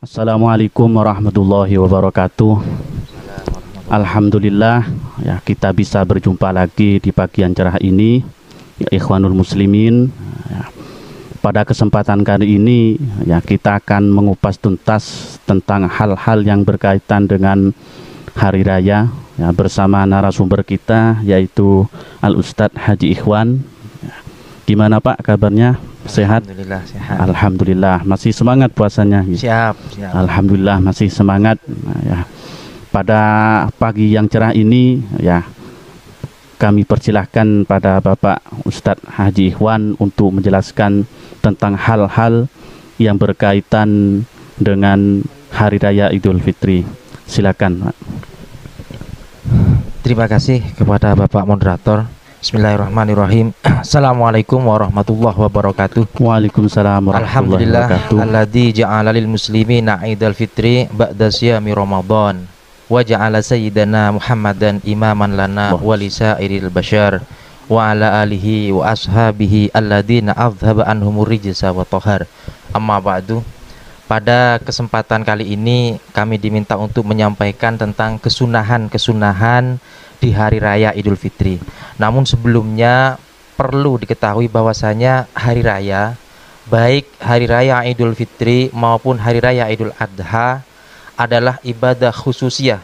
Assalamualaikum warahmatullahi wabarakatuh. Alhamdulillah ya kita bisa berjumpa lagi di pagi yang cerah ini ya ikhwanul muslimin ya. Pada kesempatan kali ini ya kita akan mengupas tuntas tentang hal-hal yang berkaitan dengan hari raya ya, bersama narasumber kita yaitu Al Ustadz Haji Ikhwan. Gimana Pak kabarnya? Sehat? Alhamdulillah sehat. Alhamdulillah masih semangat puasanya. Siap. Alhamdulillah masih semangat. Nah, ya. Pada pagi yang cerah ini ya kami persilahkan pada Bapak Ustadz Haji Ikhwan untuk menjelaskan tentang hal-hal yang berkaitan dengan Hari Raya Idul Fitri. Silakan Pak. Terima kasih kepada Bapak moderator. Bismillahirrahmanirrahim. Assalamualaikum warahmatullahi wabarakatuh. Waalaikumsalam warahmatullahi Alhamdulillah wabarakatuh. alladzi ja'ala lil muslimina Idul Fitri ba'da siyami Ramadan wa ja'ala sayyidana Muhammadan imaman lana wa lisairil bashar wa ala alihi wa ashabihi alladzina azhaba anhumur rijsa wa tahar. Amma ba'du. Pada kesempatan kali ini kami diminta untuk menyampaikan tentang kesunahan-kesunahan di Hari Raya Idul Fitri. Namun sebelumnya perlu diketahui bahwasanya hari raya, baik Hari Raya Idul Fitri maupun Hari Raya Idul Adha adalah ibadah khususiyah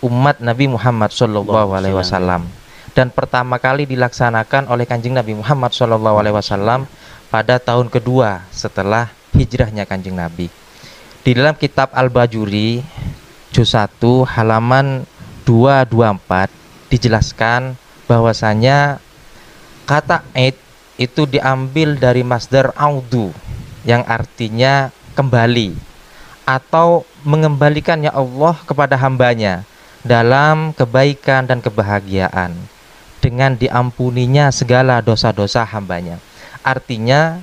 umat Nabi Muhammad SAW, dan pertama kali dilaksanakan oleh Kanjeng Nabi Muhammad SAW pada tahun kedua setelah hijrahnya Kanjeng Nabi. Di dalam kitab Al-Bajuri juz 1 halaman 224 dijelaskan bahwasanya kata Eid itu diambil dari masdar audu yang artinya kembali atau mengembalikannya Allah kepada hambanya dalam kebaikan dan kebahagiaan dengan diampuninya segala dosa-dosa hambanya. Artinya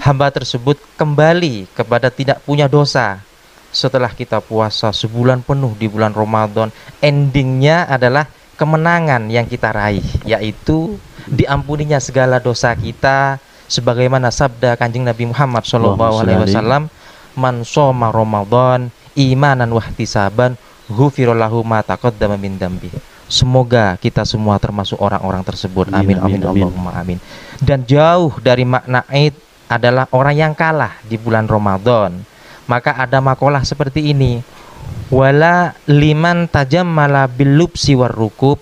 hamba tersebut kembali kepada tidak punya dosa setelah kita puasa sebulan penuh di bulan Ramadan. Endingnya adalah kemenangan yang kita raih, yaitu diampuninya segala dosa kita, sebagaimana sabda Kanjeng Nabi Muhammad SAW, man shoma Ramadan imanan wahtisaban ghufira lahu ma taqaddama min dambi. Semoga kita semua termasuk orang-orang tersebut. Amin amin Allahumma amin. Dan jauh dari makna Id adalah orang yang kalah di bulan Ramadan. Maka ada makalah seperti ini: wala liman tajammala bil lubsi war rukub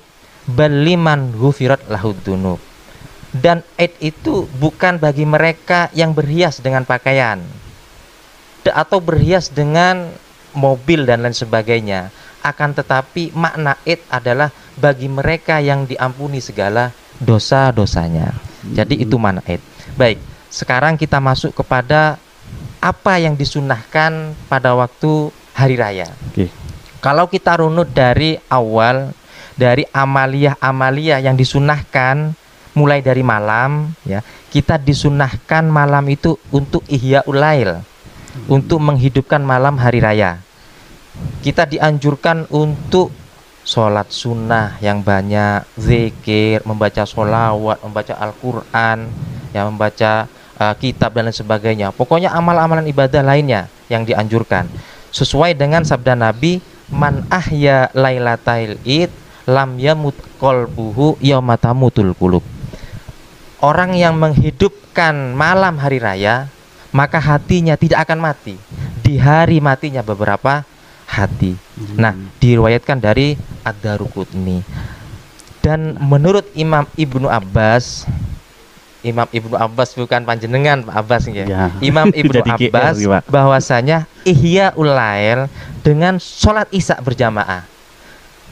bal liman ghufirat lahud dunub. Dan Id itu bukan bagi mereka yang berhias dengan pakaian atau berhias dengan mobil dan lain sebagainya, akan tetapi makna Id adalah bagi mereka yang diampuni segala dosa-dosanya. Jadi itu makna Id. Baik, sekarang kita masuk kepada apa yang disunahkan pada waktu hari raya. Kalau kita runut dari awal, dari amaliyah yang disunahkan mulai dari malam ya, kita disunahkan malam itu untuk ihyaul lail, untuk menghidupkan malam hari raya. Kita dianjurkan untuk sholat sunnah yang banyak, zikir, membaca sholawat, membaca Al-Quran ya, membaca kitab dan lain sebagainya. Pokoknya amal-amalan ibadah lainnya yang dianjurkan sesuai dengan sabda Nabi, man ahya lailatal id lam yamut qalbuhu yauma tamutul qulub. Orang yang menghidupkan malam hari raya, maka hatinya tidak akan mati di hari matinya beberapa hati. Nah, diriwayatkan dari Ad-Daruqutni. Dan menurut Imam Ibnu Abbas bukan panjenengan Pak Abbas ya. Imam Ibnu Abbas bahwasanya ihyaul lail dengan sholat isya berjamaah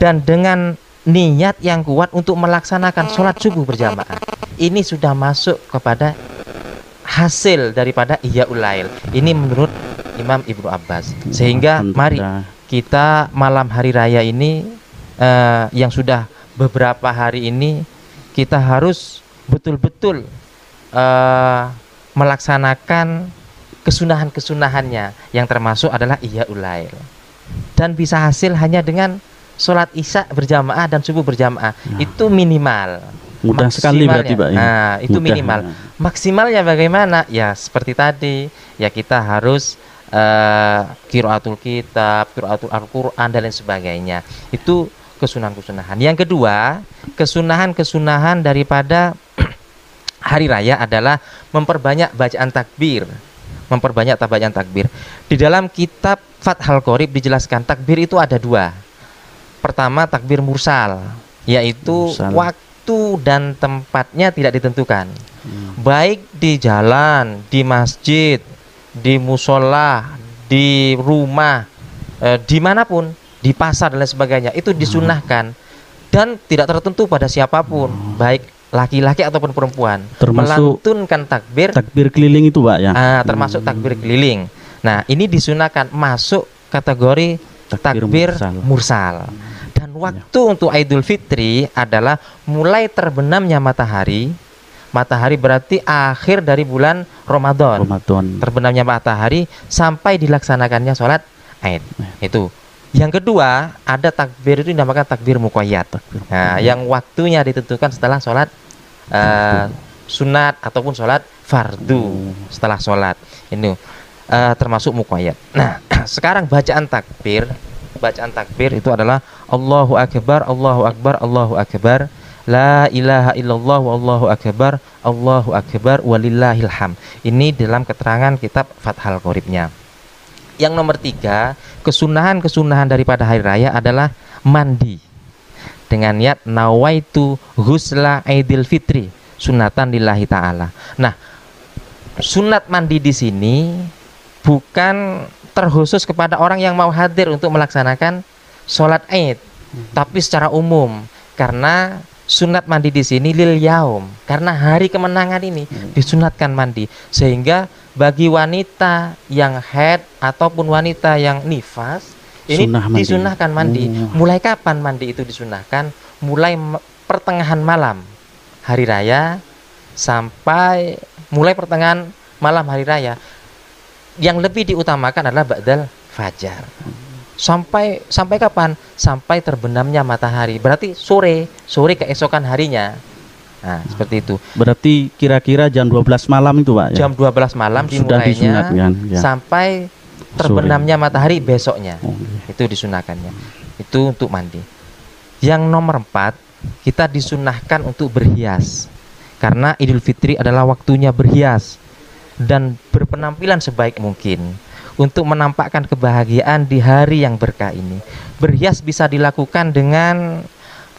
dan dengan niat yang kuat untuk melaksanakan sholat subuh berjamaah, ini sudah masuk kepada hasil daripada ihyaul lail. Ini menurut Imam Ibnu Abbas. Sehingga mari kita malam hari raya ini yang sudah beberapa hari ini, kita harus betul-betul melaksanakan kesunahan-kesunahannya, yang termasuk adalah ihyaul lail. Dan bisa hasil hanya dengan sholat isya berjamaah dan subuh berjamaah. Itu minimal. Mudah sekali berarti Pak. Nah, itu minimal. Maksimalnya bagaimana? Ya seperti tadi, ya kita harus qiraatul kitab, qiraatul Al-Qur'an dan lain sebagainya. Itu kesunahan-kesunahan. Yang kedua, kesunahan-kesunahan daripada hari raya adalah memperbanyak bacaan takbir. Memperbanyak bacaan takbir. Di dalam kitab Fathul Qorib dijelaskan takbir itu ada dua. Pertama takbir mursal, yaitu waktu dan tempatnya tidak ditentukan. Baik di jalan, di masjid, di musola, di rumah, dimanapun, di pasar dan lain sebagainya, itu disunahkan dan tidak tertentu pada siapapun, baik laki-laki ataupun perempuan, termasuk melantunkan takbir keliling itu Pak ya. Termasuk takbir keliling. Nah, ini disunahkan masuk kategori takbir mursal. Dan waktu untuk Idul Fitri adalah mulai terbenamnya matahari. Matahari berarti akhir dari bulan Ramadan. Terbenamnya matahari sampai dilaksanakannya sholat Id. Itu. Yang kedua, ada takbir itu dinamakan takbir muqayyad. Nah, yang waktunya ditentukan setelah sholat sunat ataupun sholat fardu. Setelah sholat ini termasuk muqayyad. Nah, sekarang bacaan takbir itu adalah Allahu Akbar, Allahu Akbar, Allahu Akbar, la ilaha illallah, wallahu akbar, Allahu Akbar, walillahil ham. Ini dalam keterangan kitab Fathul Qoribnya. Yang nomor 3, kesunahan-kesunahan daripada hari raya adalah mandi dengan niat nawaitu ghusla Idul Fitri sunatan lillahi ta'ala. Nah, sunat mandi di sini bukan terkhusus kepada orang yang mau hadir untuk melaksanakan sholat Id, tapi secara umum, karena sunat mandi di sini lil yaum, karena hari kemenangan ini disunatkan mandi, sehingga bagi wanita yang haid ataupun wanita yang nifas ini disunahkan mandi. Mulai kapan mandi itu disunahkan? Mulai pertengahan malam hari raya sampai mulai pertengahan malam hari raya. Yang lebih diutamakan adalah ba'dal fajar. Sampai kapan? Sampai terbenamnya matahari. Berarti sore keesokan harinya. Nah, seperti itu. Berarti kira-kira jam 12 malam itu, Pak ya? Jam 12 malam sudah dimulainya ya. Sampai terbenamnya matahari besoknya. Itu disunahkannya. Itu untuk mandi. Yang nomor 4, kita disunahkan untuk berhias. Karena Idul Fitri adalah waktunya berhias dan berpenampilan sebaik mungkin untuk menampakkan kebahagiaan di hari yang berkah ini. Berhias bisa dilakukan dengan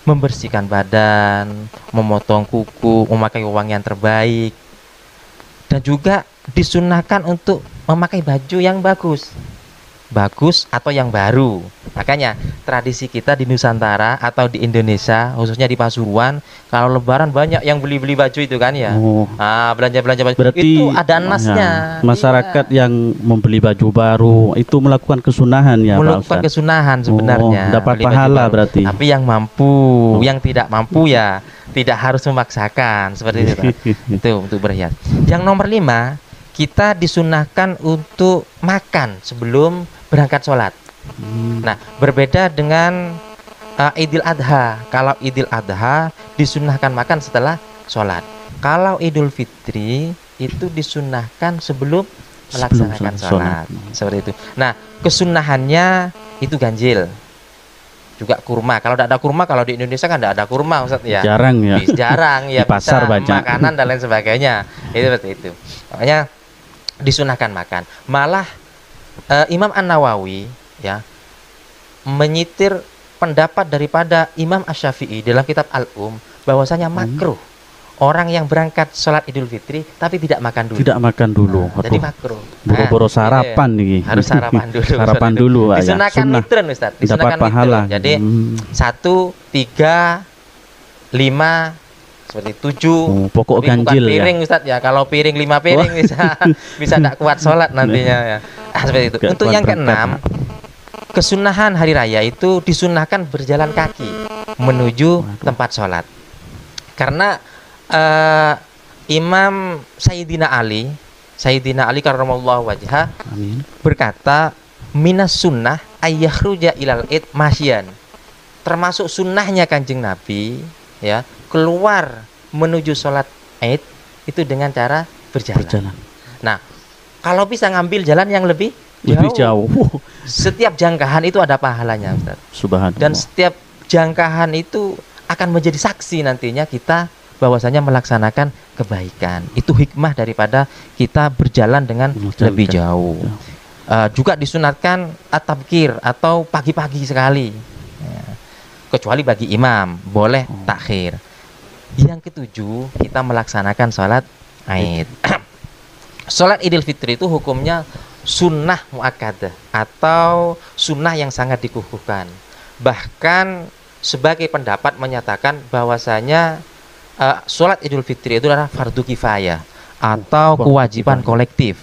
membersihkan badan, memotong kuku, memakai wangian terbaik, dan juga disunahkan untuk memakai baju yang bagus atau yang baru. Makanya tradisi kita di Nusantara atau di Indonesia, khususnya di Pasuruan, kalau Lebaran banyak yang beli-beli baju itu kan ya. Belanja-belanja baju. Berarti itu ada nasnya. Masyarakat yang membeli baju baru itu melakukan kesunahan ya, melakukan kesunahan sebenarnya. Dapat pahala berarti. Tapi yang mampu, yang tidak mampu ya tidak harus memaksakan seperti itu. Itu untuk berhias. Yang nomor 5, kita disunahkan untuk makan sebelum berangkat sholat. Nah, berbeda dengan Idul Adha. Kalau Idul Adha disunahkan makan setelah sholat. Kalau Idul Fitri itu disunahkan sebelum melaksanakan sholat. Seperti itu. Nah, kesunahannya itu ganjil. Juga kurma. Kalau tidak ada kurma, kalau di Indonesia kan tidak ada kurma, Ustaz ya. Jarang ya. Jarang ya. Di pasar banyak. Makanan dan lain sebagainya. Itu seperti itu. Makanya disunahkan makan. Malah Imam An-Nawawi ya menyitir pendapat daripada Imam Asy-Syafi'i dalam kitab Al-Um bahwasanya makruh orang yang berangkat sholat Idul Fitri tapi tidak makan dulu. Tidak makan dulu. Jadi makruh. Boro-boro sarapan nih. Harus sarapan dulu. Sarapan dulu, Pak. Disunahkan mitren, Ustaz. Dapat pahala. Jadi 1, 3, 5 seperti 7. Pokok ganjil ya. Piring, Ustaz ya. Kalau piring 5 piring bisa tidak kuat sholat nantinya ya. Seperti itu. Untuk yang ke-6, kesunahan hari raya itu disunahkan berjalan kaki menuju tempat sholat. Karena Imam Sayyidina Ali karramallahu wajhah berkata, minas sunnah ayyahruja ilal id masyian. Termasuk sunnahnya Kanjeng Nabi ya, keluar menuju sholat Id itu dengan cara berjalan. Nah, kalau bisa ngambil jalan yang lebih Lebih jauh. Setiap jangkahan itu ada pahalanya, Ustaz. Subhanallah. Dan setiap jangkahan itu akan menjadi saksi nantinya kita bahwasanya melaksanakan kebaikan. Itu hikmah daripada kita berjalan dengan lebih jauh. Juga disunatkan at-tabkir atau pagi-pagi sekali. Ya. Kecuali bagi imam, boleh takhir. Yang ketujuh, kita melaksanakan sholat Aid. Sholat Idul Fitri itu hukumnya sunnah muakkadah atau sunnah yang sangat dikukuhkan. Bahkan sebagai pendapat menyatakan bahwasanya sholat Idul Fitri itu adalah fardu kifayah atau kewajiban kolektif.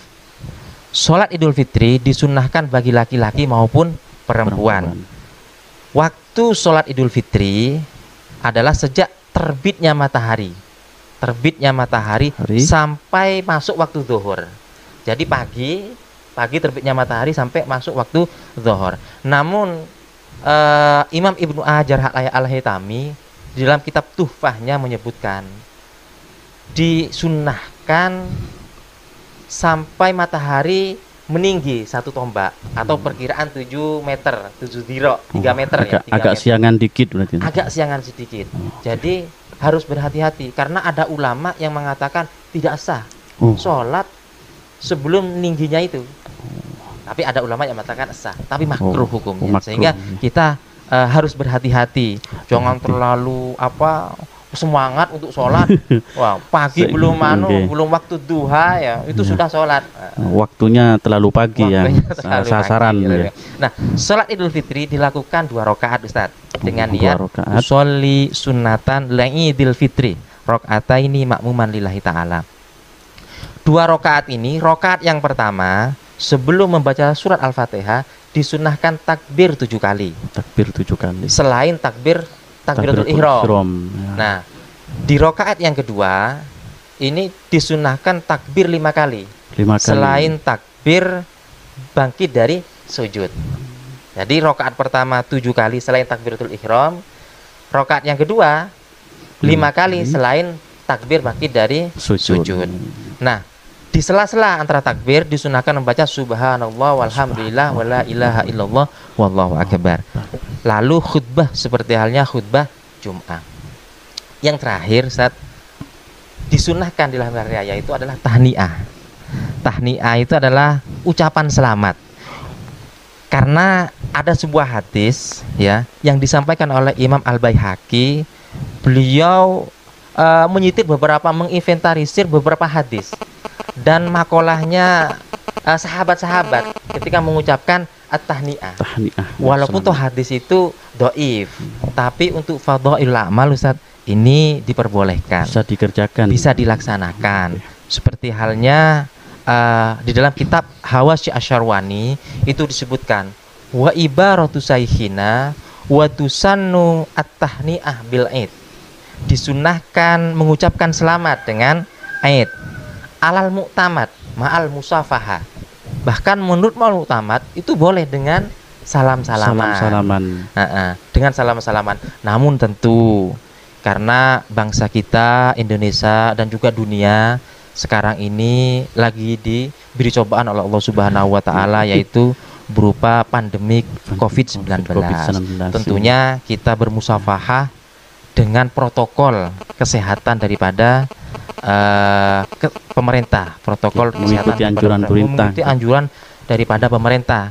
Sholat Idul Fitri disunnahkan bagi laki-laki maupun perempuan. Waktu sholat Idul Fitri adalah sejak terbitnya matahari. Terbitnya matahari sampai masuk waktu zuhur. Jadi pagi terbitnya matahari sampai masuk waktu zuhur. Namun Imam Ibnu Hajar al-Haytami di dalam kitab Tuhfahnya menyebutkan disunnahkan sampai matahari meninggi 1 tombak atau perkiraan 7 meter, 7 dhiro, 3 meter ya. 3 agak meter. siangan dikit berarti. Agak siangan sedikit. Jadi harus berhati-hati karena ada ulama yang mengatakan tidak sah sholat sebelum meningginya itu. Tapi ada ulama yang mengatakan sah, tapi makruh hukumnya. Sehingga kita harus berhati-hati. Jangan terlalu semangat untuk sholat. Wah, pagi belum waktu duha ya, itu sudah sholat. Waktunya terlalu pagi ya, sasaran. Ya. Nah, sholat Idul Fitri dilakukan 2 rakaat, Ustaz. Dengan niat usolli sunnatan Idul Fitri rakaataini makmuman lillahi ta'ala. 2 rakaat ini, rakaat yang pertama sebelum membaca surat Al-Fatihah disunahkan takbir 7 kali. Takbir 7 kali. Selain takbiratul ihram. Ya. Nah, di rakaat yang kedua ini disunahkan takbir 5 kali. 5 kali. Selain takbir bangkit dari sujud. Jadi rakaat pertama 7 kali selain takbiratul ihram. Rakaat yang kedua 5 kali selain takbir bangkit dari sujud. Nah, di sela-sela antara takbir disunahkan membaca subhanallah walhamdulillah wala ilaha illallah wallahu akbar. Lalu khutbah seperti halnya khutbah Jum'ah. Yang terakhir saat disunahkan di dalam hari raya itu adalah tahniah. Tahniah itu adalah ucapan selamat. Karena ada sebuah hadis ya yang disampaikan oleh Imam Al-Baihaqi. Beliau menginventarisir beberapa hadis dan makolahnya sahabat-sahabat ketika mengucapkan at-tahniah. Walaupun toh hadis itu dhaif, tapi untuk fadhailul amal Ustaz ini diperbolehkan. Bisa dikerjakan. Bisa dilaksanakan. Seperti halnya di dalam kitab Hawasy Asyarwani itu disebutkan wa ibaratu saykhina wa tusannu at-tahniah bil aid. Disunahkan mengucapkan selamat dengan aid. Alal mu'tamad ma'al musafaha. Bahkan menurut mu'tamad itu boleh dengan salam-salaman. Dengan salam-salaman. Namun tentu karena bangsa kita Indonesia dan juga dunia sekarang ini lagi diberi cobaan oleh Allah Subhanahu wa taala yaitu berupa pandemik COVID-19. Tentunya kita bermusafahah dengan protokol kesehatan daripada pemerintah, protokol mengikuti kesehatan anjuran pemerintah, mengikuti anjuran daripada pemerintah,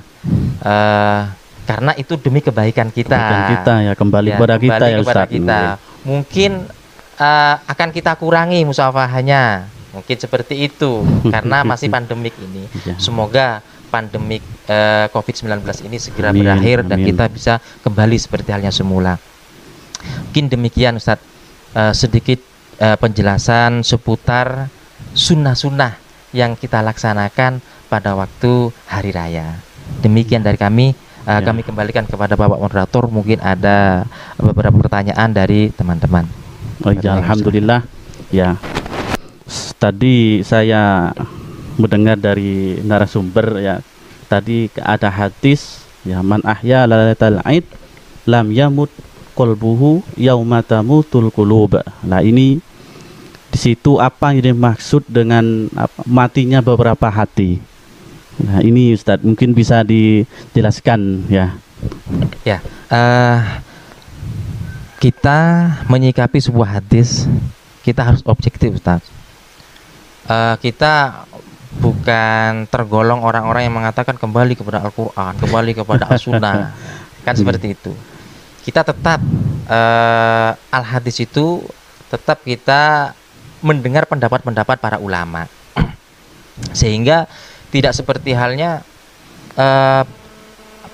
karena itu demi kebaikan kita ya, kembali kepada kita ya Ustaz. Mungkin akan kita kurangi musafahanya, mungkin seperti itu karena masih pandemik ini. Semoga pandemik COVID-19 ini segera berakhir dan kita bisa kembali seperti halnya semula. Mungkin demikian Ustaz sedikit penjelasan seputar sunnah-sunnah yang kita laksanakan pada waktu hari raya. Demikian dari kami. Kami kembalikan kepada Bapak Moderator. Mungkin ada beberapa pertanyaan dari teman-teman. Alhamdulillah. Ya, tadi saya mendengar dari narasumber ya. Tadi ada hadis ya, man ahya lailatal aid lam yamut qalbuhu yauma tamutul qulub. Nah, ini di situ apa yang dimaksud dengan matinya beberapa hati? Nah, ini Ustadz mungkin bisa dijelaskan ya. Ya, kita menyikapi sebuah hadis, kita harus objektif, Ustaz. Kita bukan tergolong orang-orang yang mengatakan kembali kepada Al-Quran, kembali kepada As-Sunnah, kan seperti itu. Kita tetap al-hadis itu tetap kita mendengar pendapat-pendapat para ulama, sehingga tidak seperti halnya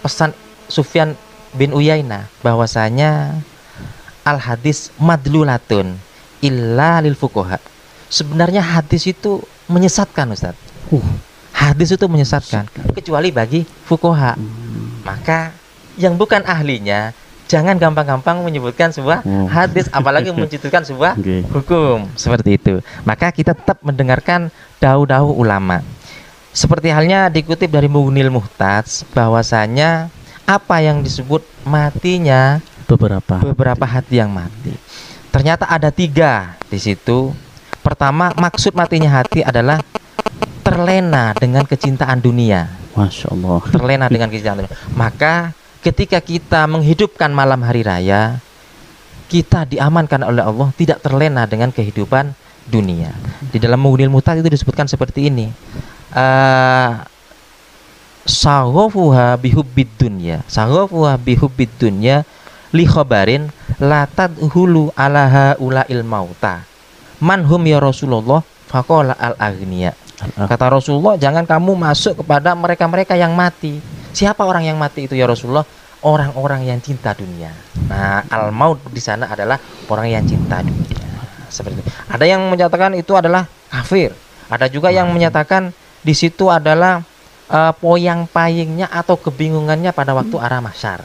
pesan Sufyan bin Uyainah bahwasanya al-hadis madlulatun illa lil fuqaha. Sebenarnya hadis itu menyesatkan, Ustaz. Hadis itu menyesatkan kecuali bagi fuqaha. Maka yang bukan ahlinya jangan gampang-gampang menyebutkan sebuah hadis, apalagi mencetuskan sebuah hukum seperti itu. Maka kita tetap mendengarkan dawuh-dawuh ulama. Seperti halnya dikutip dari Mughnil Muhtaj bahwasanya apa yang disebut matinya beberapa hati yang mati. Ternyata ada 3 di situ. Pertama, maksud matinya hati adalah terlena dengan kecintaan dunia. Masya Allah. Terlena dengan kecintaan dunia. Maka ketika kita menghidupkan malam hari raya, kita diamankan oleh Allah, tidak terlena dengan kehidupan dunia. Di dalam Mughnil Muhtaj itu disebutkan seperti ini. Saghafuha bihubbid dunya, saghafuha bihubbid dunya li khabarin la tadhulu ala haula'il mauta manhum ya Rasulullah faqala al aghniya. Kata Rasulullah, jangan kamu masuk kepada mereka-mereka yang mati. Siapa orang yang mati itu ya Rasulullah? Orang-orang yang cinta dunia. Nah, al maut di sana adalah orang yang cinta dunia. Seperti itu. Ada yang menyatakan itu adalah kafir. Ada juga yang menyatakan di situ adalah poyang-payingnya atau kebingungannya pada waktu arah mahsyar.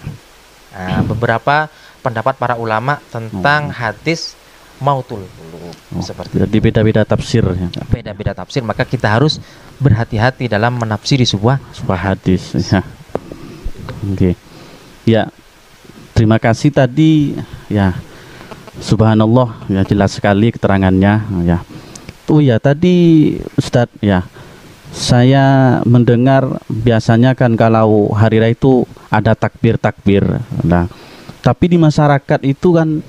Nah, beberapa pendapat para ulama tentang hadis mautul qulub seperti itu. Jadi beda-beda tafsir ya. Beda-beda tafsir, maka kita harus berhati-hati dalam menafsiri sebuah hadis ya. Oke. Ya. Terima kasih tadi ya. Subhanallah ya, jelas sekali keterangannya ya. Oh ya, tadi Ustadz ya, saya mendengar biasanya kan kalau hari raya itu ada takbir-takbir. Nah, tapi di masyarakat itu kan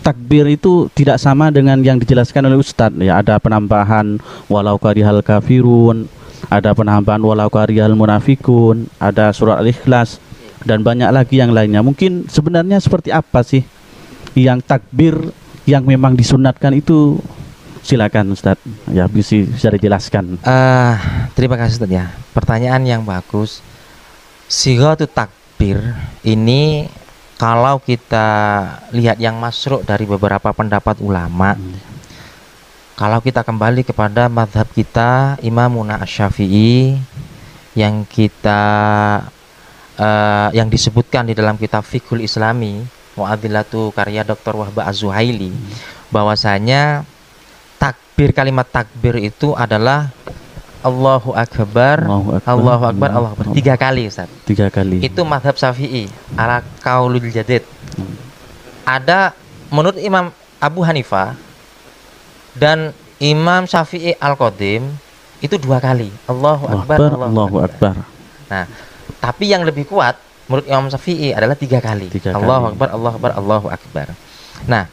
takbir itu tidak sama dengan yang dijelaskan oleh Ustadz ya. Ada penambahan walau karihal kafirun, ada penambahan walau karihal munafikun, ada surat Al-Ikhlas dan banyak lagi yang lainnya. Mungkin sebenarnya seperti apa sih yang takbir yang memang disunatkan itu? Silakan Ustadz ya, bisa dijelaskan. Terima kasih Ustadz ya, pertanyaan yang bagus. Sighatut takbir ini kalau kita lihat yang masruk dari beberapa pendapat ulama, kalau kita kembali kepada mazhab kita Imamuna Asy-Syafi'i yang kita yang disebutkan di dalam kitab Fiqhul Islami Mu'adilatu karya Dr. Wahbah Az-Zuhaili, bahwasanya takbir, kalimat takbir itu adalah Allahu Akbar, Allahu Akbar, Allahu Akbar 3 kali, Ustaz. 3 kali. Itu mazhab Syafi'i ala qaulul jadid. Ada menurut Imam Abu Hanifah dan Imam Syafi'i Al-Qadim itu 2 kali. Allahu Akbar, Allahu Akbar. Nah, tapi yang lebih kuat menurut Imam Syafi'i adalah 3 kali. Allahu Akbar, Allahu Akbar, Allahu Akbar. Nah,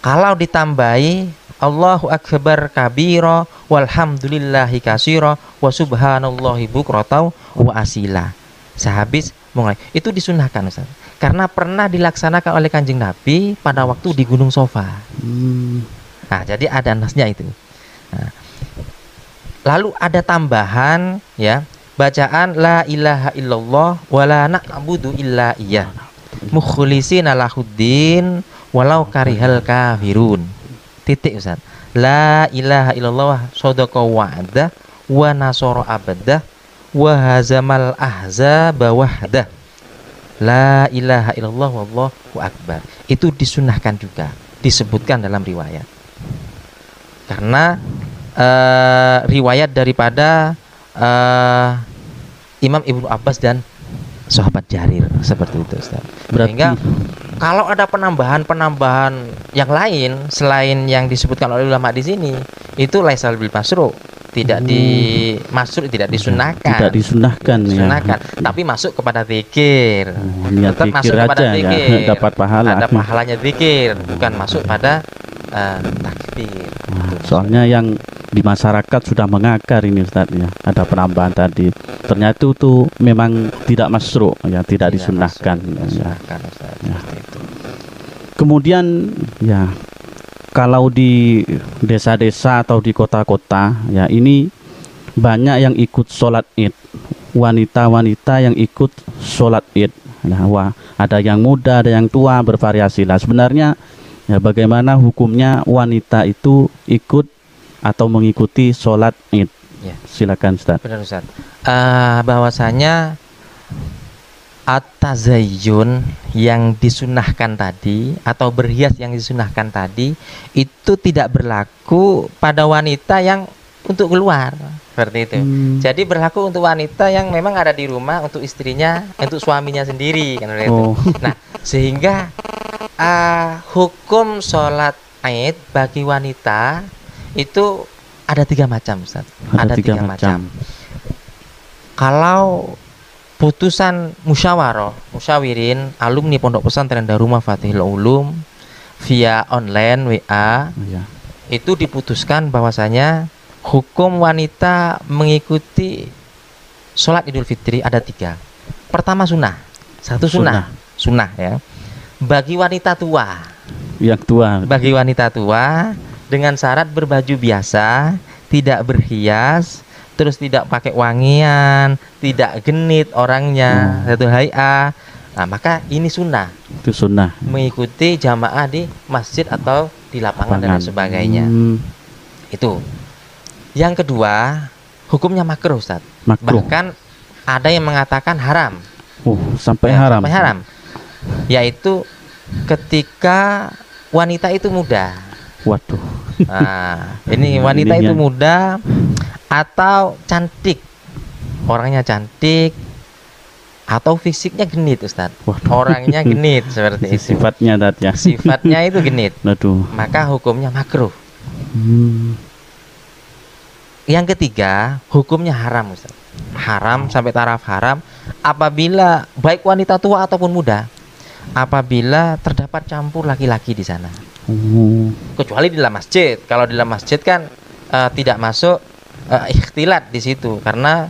kalau ditambahi Allahu Akbar kabira walhamdulillahi kasira wa subhanallahi bukratan wa asila, sehabis mulai itu disunahkan, Ustaz, karena pernah dilaksanakan oleh Kanjeng Nabi pada waktu di Gunung Sofa. Nah, jadi ada nasnya itu. Nah, lalu ada tambahan ya, bacaan la ilaha illallah wa la na'budu illa iyyah mukhlishina lahuddin walau karihal kafirun. Titik, Ustaz. La ilaha illallah sadaqa wa'dah wa nasara abdah wa hazamal ahzaba wahdah. La ilaha illallah wallahu akbar. Itu disunahkan juga, disebutkan dalam riwayat. Karena riwayat daripada Imam Ibnu Abbas dan sahabat Jarir seperti itu, Ustaz. Sehingga kalau ada penambahan yang lain selain yang disebutkan oleh ulama di sini, itu laisal bil masru, tidak dimasuk, tidak disunahkan. Tidak disunahkan ya. Disunahkan, tapi masuk kepada zikir. Niat Tetap masuk zikir kepada aja zikir. ya, dapat pahala. Ada pahalanya zikir, bukan masuk pada takbir. Soalnya yang di masyarakat sudah mengakar ini Ustaz ya. Ada penambahan tadi. Ternyata itu memang tidak masruk ya, tidak disunahkan. Ya. Ya. Kemudian ya, kalau di desa-desa atau di kota-kota ya, ini banyak yang ikut sholat id, wanita-wanita yang ikut sholat id. Nah, ada yang muda, ada yang tua, bervariasi lah. Sebenarnya ya, bagaimana hukumnya wanita itu ikut atau mengikuti sholat id? Ya. Silakan Ustaz. Benar Ustaz. Bahwasanya at-tazayyun yang disunahkan tadi atau berhias yang disunahkan tadi itu tidak berlaku pada wanita yang untuk keluar, seperti itu. Jadi berlaku untuk wanita yang memang ada di rumah, untuk istrinya, untuk suaminya sendiri kan, itu. Nah, sehingga hukum sholat id bagi wanita itu ada 3 macam Ustaz. Ada 3 macam. Kalau putusan musyawirin alumni Pondok Pesantren Darul Mafatihul Ulum via online WA ya, itu diputuskan bahwasanya hukum wanita mengikuti sholat Idul Fitri ada 3. Pertama sunnah, satu sunnah ya. Bagi wanita tua, bagi wanita tua dengan syarat berbaju biasa, tidak berhias, terus tidak pakai wangian, tidak genit orangnya, satu hay'ah. Nah, maka ini sunnah. Itu sunnah. Mengikuti jamaah di masjid atau di lapangan dan sebagainya. Itu. Yang kedua, hukumnya makruh, Ustaz. Makruh. Bahkan ada yang mengatakan haram. Sampai haram. Sampai haram. Yaitu ketika wanita itu muda. Waduh. Nah, ini wanita itu muda atau cantik, orangnya cantik atau fisiknya genit Ustaz. Orangnya genit seperti itu. Sifatnya ya. Sifatnya itu genit. Waduh. Maka hukumnya makruh. Yang ketiga, hukumnya haram Ustaz. Haram sampai taraf haram apabila baik wanita tua ataupun muda, apabila terdapat campur laki-laki di sana. Kecuali di dalam masjid. Kalau di dalam masjid kan tidak masuk ikhtilat di situ karena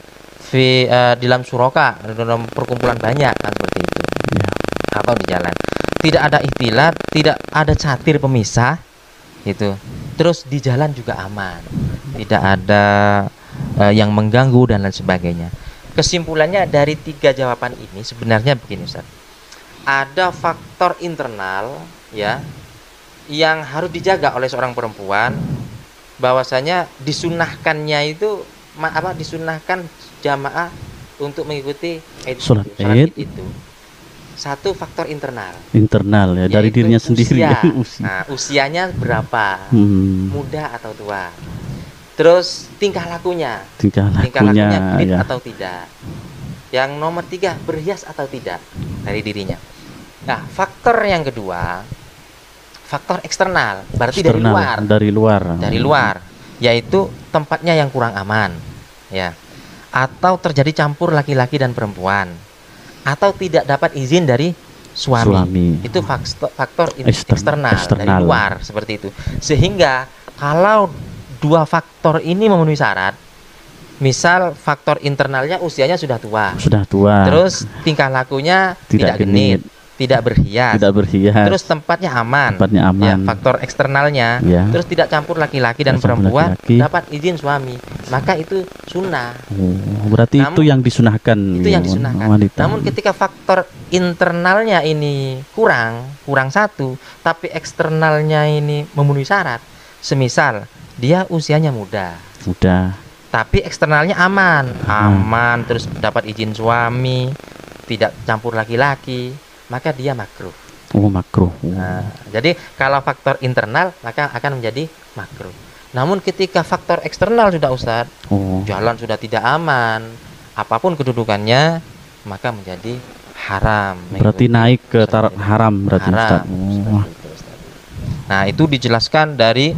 di dalam suroka, dalam perkumpulan banyak kan, seperti itu ya. Atau di jalan tidak ada ikhtilat, tidak ada catir pemisah gitu. Terus di jalan juga aman, tidak ada yang mengganggu dan lain sebagainya. Kesimpulannya dari 3 jawaban ini sebenarnya begini Ustaz, ada faktor internal ya yang harus dijaga oleh seorang perempuan, bahwasanya disunahkannya itu disunahkan jamaah untuk mengikuti sholat id itu. Satu faktor internal ya, dari dirinya sendiri ya. Nah, usianya berapa, muda atau tua. Terus tingkah lakunya genit ya, atau tidak. Yang nomor 3, berhias atau tidak dari dirinya. Nah, faktor yang kedua, faktor eksternal, berarti dari luar, yaitu tempatnya yang kurang aman, ya, atau terjadi campur laki-laki dan perempuan, atau tidak dapat izin dari suami. Itu faktor eksternal dari luar seperti itu. Sehingga kalau 2 faktor ini memenuhi syarat, misal faktor internalnya usianya sudah tua, terus tingkah lakunya tidak genit, tidak berhias, terus tempatnya aman. Ya, faktor eksternalnya ya, terus tidak campur laki-laki dan perempuan, dapat izin suami, maka itu sunnah. Berarti itu yang disunahkan. Itu yang disunahkan. Wanita. Namun ketika faktor internalnya ini kurang satu, tapi eksternalnya ini memenuhi syarat, semisal dia usianya muda, tapi eksternalnya aman, terus dapat izin suami, tidak campur laki-laki, maka dia makruh. Makruh. Nah, jadi kalau faktor internal maka akan menjadi makruh. Namun ketika faktor eksternal sudah Ustaz, jalan sudah tidak aman, apapun kedudukannya, maka menjadi haram. Berarti naik ke taraf haram berarti Ustaz. Nah, itu dijelaskan dari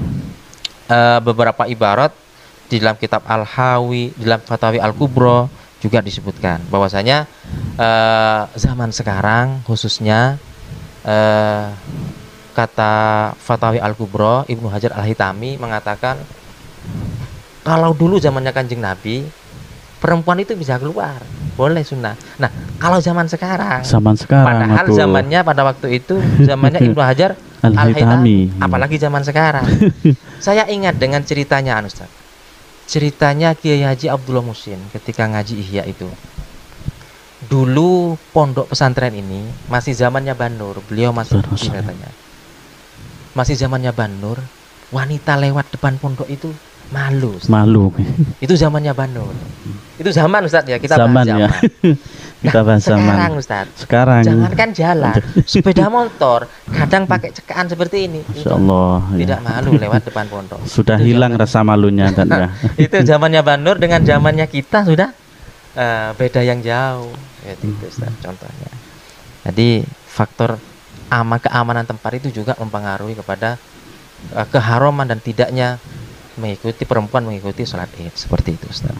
beberapa ibarat di dalam kitab Al-Hawi, di dalam Fatawi Al-Kubro juga disebutkan bahwasanya zaman sekarang khususnya kata Fatawi Al-Kubro, Ibnu Hajar Al-Hitami mengatakan kalau dulu zamannya Kanjeng Nabi perempuan itu bisa keluar, boleh sunnah. Nah, kalau zaman sekarang padahal zamannya pada waktu itu zamannya Ibnu Hajar Al-Hitami, apalagi zaman sekarang. Saya ingat dengan ceritanya Ustaz. Ceritanya Kiai Haji Abdullah Musin ketika ngaji Ihya itu. Dulu pondok pesantren ini masih zamannya Banur, beliau masih katanya. Masih zamannya Banur, wanita lewat depan pondok itu malu. Ustaz. Malu. Itu zamannya Banur. Itu zaman Ustaz ya, kita bahas zaman. Ya. Kita bahas sekarang zaman. Ustaz. Sekarang jangankan jalan, sepeda motor kadang pakai cekaan seperti ini. Insyaallah tidak ya. Malu lewat depan pondok. Sudah itu hilang rasa malunya dan ya. Itu zamannya Banur dengan zamannya kita sudah beda yang jauh. Itu Ustaz contohnya. Jadi faktor keamanan tempat itu juga mempengaruhi kepada keharaman dan tidaknya perempuan mengikuti sholat Id seperti itu Ustaz.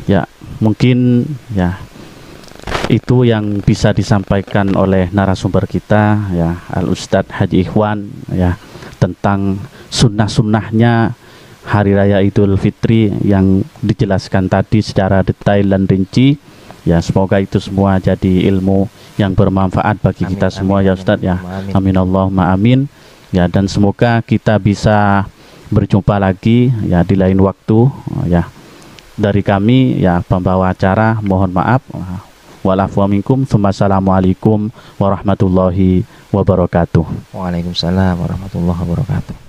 Ya, mungkin ya itu yang bisa disampaikan oleh narasumber kita ya Al Ustadz Haji Ikhwan ya tentang sunnah-sunnahnya Hari Raya Idul Fitri yang dijelaskan tadi secara detail dan rinci. Ya, semoga itu semua jadi ilmu yang bermanfaat bagi amin, kita semua ya Ustadz ya. Amin Allahumma amin. Ya, dan semoga kita bisa berjumpa lagi ya di lain waktu ya. Dari kami ya pembawa acara mohon maaf. Wa'alafu minkum. Wassalamualaikum warahmatullahi wabarakatuh. Waalaikumsalam warahmatullahi wabarakatuh.